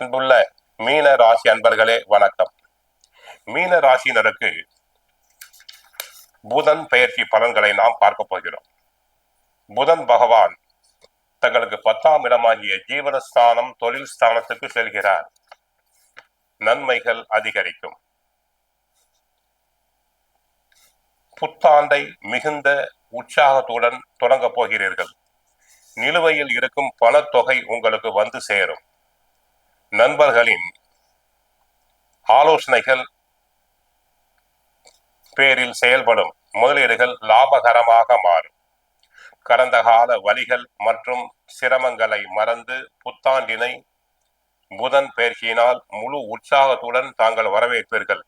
அன்புள்ள மீன ராசி அன்பர்களே வணக்கம். மீன ராசியினருக்கு புதன் பெயர்ச்சி பலன்களை நாம் பார்க்க போகிறோம். புதன் பகவான் தங்களுக்கு 10ஆம் இடமாகிய ஜீவனஸ்தானம் தொழில் ஸ்தானத்துக்கு செல்கிறார். நன்மைகள் அதிகரிக்கும். புத்தாண்டை மிகுந்த உற்சாகத்துடன் தொடங்கப் போகிறீர்கள். நிலுவையில் இருக்கும் பணத்தொகை உங்களுக்கு வந்து சேரும். நண்பர்களின் ஆலோசனைகள் பேரில் செயல்படும் முதலீடுகள் லாபகரமாக மாறும். கடந்த கால வலிகள் மற்றும் சிரமங்களை மறந்து புத்தாண்டினை புதன் பயிற்சியினால் முழு உற்சாகத்துடன் தாங்கள் வரவேற்பீர்கள்.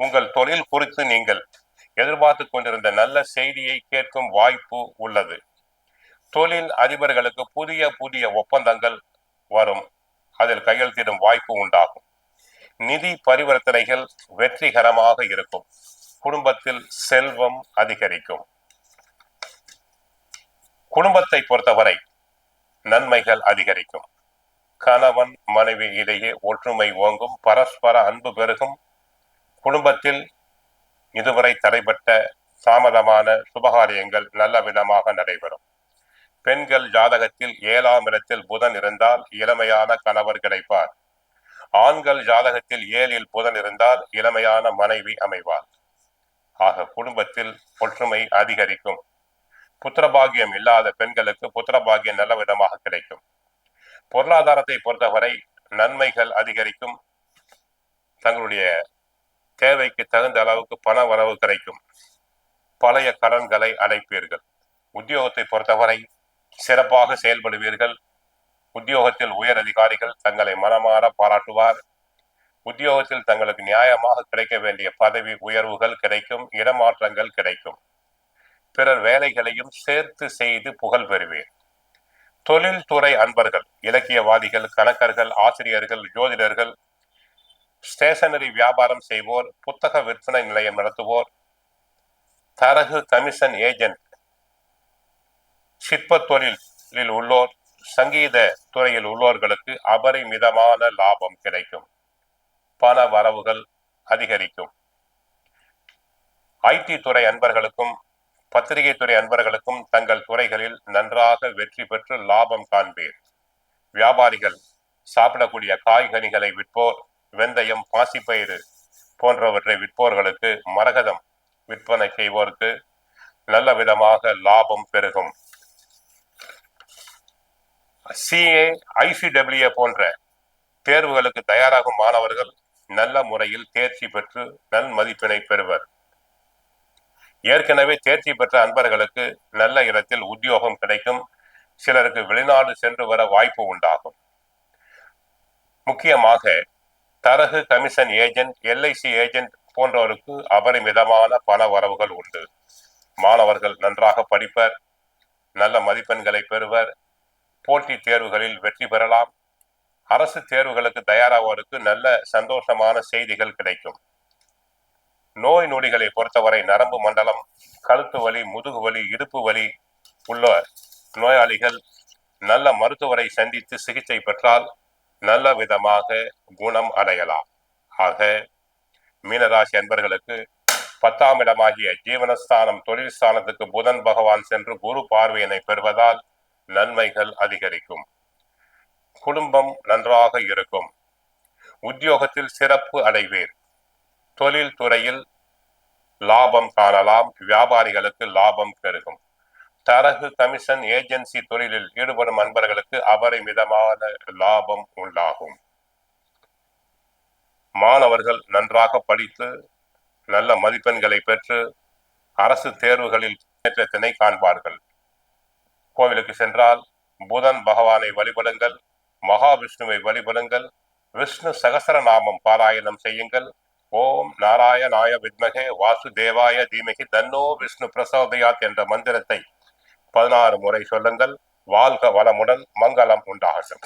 உங்கள் தொழில் குறித்து நீங்கள் எதிர்பார்த்து கொண்டிருந்த நல்ல செய்தியை கேட்கும் வாய்ப்பு உள்ளது. தொழில் அதிபர்களுக்கு புதிய ஒப்பந்தங்கள் வரும். அதில் கையெழுத்திடும் வாய்ப்பு உண்டாகும். நிதி பரிவர்த்தனைகள் வெற்றிகரமாக இருக்கும். குடும்பத்தில் செல்வம் அதிகரிக்கும். குடும்பத்தை பொறுத்தவரை நன்மைகள் அதிகரிக்கும். கணவன் மனைவி இடையே ஒற்றுமை ஓங்கும். பரஸ்பர அன்பு பெருகும். குடும்பத்தில் இதுவரை தடைபட்ட தாமதமான சுபகாரியங்கள் நல்ல விதமாக நடைபெறும். பெண்கள் ஜாதகத்தில் 7ஆம் இடத்தில் புதன் இருந்தால் இளமையான கணவர் கிடைப்பார். ஆண்கள் ஜாதகத்தில் 7இல் புதன் இருந்தால் இளமையான மனைவி அமைவார். ஆக குடும்பத்தில் ஒற்றுமை அதிகரிக்கும். புத்திரபாகியம் இல்லாத பெண்களுக்கு புத்திரபாகியம் நல்ல விதமாக கிடைக்கும். பொருளாதாரத்தை பொறுத்தவரை நன்மைகள் அதிகரிக்கும். தங்களுடைய தேவைக்கு தகுந்த அளவுக்கு பண வரவு கிடைக்கும். பழைய கடன்களை அடைப்பீர்கள். உத்தியோகத்தை பொறுத்தவரை சிறப்பாக செயல்படுவீர்கள். உத்தியோகத்தில் உயர் அதிகாரிகள் தங்களை மனமாற பாராட்டுவார். உத்தியோகத்தில் தங்களுக்கு நியாயமாக கிடைக்க வேண்டிய பதவி உயர்வுகள் கிடைக்கும். இடமாற்றங்கள் கிடைக்கும். பிறர் வேலைகளையும் சேர்த்து செய்து புகழ் பெறுவீர். தொழில்துறை அன்பர்கள், இலக்கியவாதிகள், கணக்கர்கள், ஆசிரியர்கள், ஜோதிடர்கள், ஸ்டேஷனரி வியாபாரம் செய்வோர், புத்தக விற்பனை நிலையம் நடத்துவோர், தரகு கமிஷன் ஏஜென்ட், சிற்ப தொழிலில் உள்ளோர், சங்கீத துறையில் உள்ளோர்களுக்கு அபரிமிதமான லாபம் கிடைக்கும். பண வரவுகள் அதிகரிக்கும். ஐடி துறை அன்பர்களுக்கும் பத்திரிகை துறை அன்பர்களுக்கும் தங்கள் துறைகளில் நன்றாக வெற்றி பெற்று லாபம் காண்பீர். வியாபாரிகள், சாப்பிடக்கூடிய காய்கனிகளை விற்போர், வெந்தயம், பாசிப்பயிறு போன்றவற்றை விற்போர்களுக்கு, மரகதம் விற்பனை செய்வோருக்கு நல்ல விதமாக லாபம் பெருகும். சிஏ, ICWA போன்ற தேர்வுகளுக்கு தயாராகும் மாணவர்கள் நல்ல முறையில் தேர்ச்சி பெற்று நல் மதிப்பினை பெறுவர். ஏற்கனவே தேர்ச்சி பெற்ற அன்பர்களுக்கு நல்ல இடத்தில் உத்தியோகம் கிடைக்கும். சிலருக்கு வெளிநாடு சென்று வர வாய்ப்பு உண்டாகும். முக்கியமாக தரகு கமிஷன் ஏஜென்ட், LIC ஏஜென்ட் போன்றவருக்கு அபரிமிதமான பண வரவுகள் உண்டு. மாணவர்கள் நன்றாக படிப்பர். நல்ல மதிப்பெண்களை பெறுவர். போட்டித் தேர்வுகளில் வெற்றி பெறலாம். அரசு தேர்வுகளுக்கு தயாராகுவோருக்கு நல்ல சந்தோஷமான செய்திகள் கிடைக்கும். நோய் நொடிகளை பொறுத்தவரை நரம்பு மண்டலம், கழுத்து வலி, முதுகு வலி, இடுப்பு வலி உள்ள நோயாளிகள் நல்ல மருத்துவரை சந்தித்து சிகிச்சை பெற்றால் நல்ல விதமாக குணம் அடையலாம். ஆக மீனராசி அன்பர்களுக்கு 10ஆம் இடமாகிய ஜீவனஸ்தானம் தொழில் ஸ்தானத்துக்கு புதன் பகவான் சென்று குரு பார்வையினை பெறுவதால் நன்மைகள் அதிகரிக்கும். குடும்பம் நன்றாக இருக்கும். உத்தியோகத்தில் சிறப்பு அடைவீர். தொழில் துறையில் லாபம் காணலாம். வியாபாரிகளுக்கு லாபம் பெருகும். தரகு கமிஷன் ஏஜென்சி தொழிலில் ஈடுபடும் அன்பர்களுக்கு அபரிமிதமான லாபம் உண்டாகும். மாணவர்கள் நன்றாக படித்து நல்ல மதிப்பெண்களை பெற்று அரசு தேர்வுகளில் முன்னேற்றத்தினை காண்பார்கள். கோவிலுக்கு சென்றால் புதன் பகவானை வழிபடுங்கள். மகாவிஷ்ணுவை வழிபடுங்கள். விஷ்ணு சகசரநாமம் பாராயணம் செய்யுங்கள். ஓம் நாராயணாய வித்மகே வாசுதேவாய தீமகி தன்னோ விஷ்ணு பிரசோதயாத் என்ற மந்திரத்தை 16 முறை சொல்லுங்கள். வாழ்க வளமுடன், மங்களம் உண்டாகட்டும்.